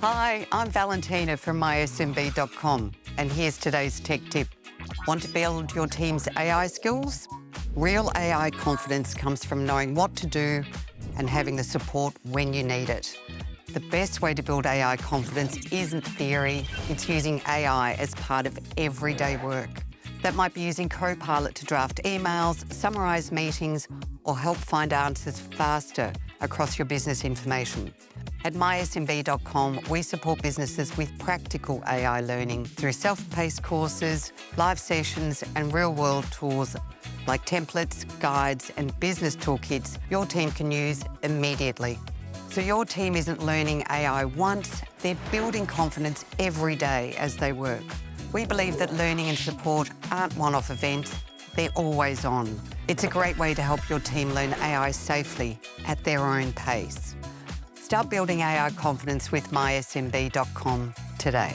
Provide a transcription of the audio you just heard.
Hi, I'm Valentina from mysmb.com, and here's today's tech tip. Want to build your team's AI skills? Real AI confidence comes from knowing what to do and having the support when you need it. The best way to build AI confidence isn't theory, it's using AI as part of everyday work. That might be using Copilot to draft emails, summarise meetings, or help find answers faster across your business information. At mysmb.com, we support businesses with practical AI learning through self-paced courses, live sessions, and real-world tools like templates, guides, and business toolkits your team can use immediately. So your team isn't learning AI once, they're building confidence every day as they work. We believe that learning and support aren't one-off events, they're always on. It's a great way to help your team learn AI safely at their own pace. Start building AI confidence with mysmb.com today.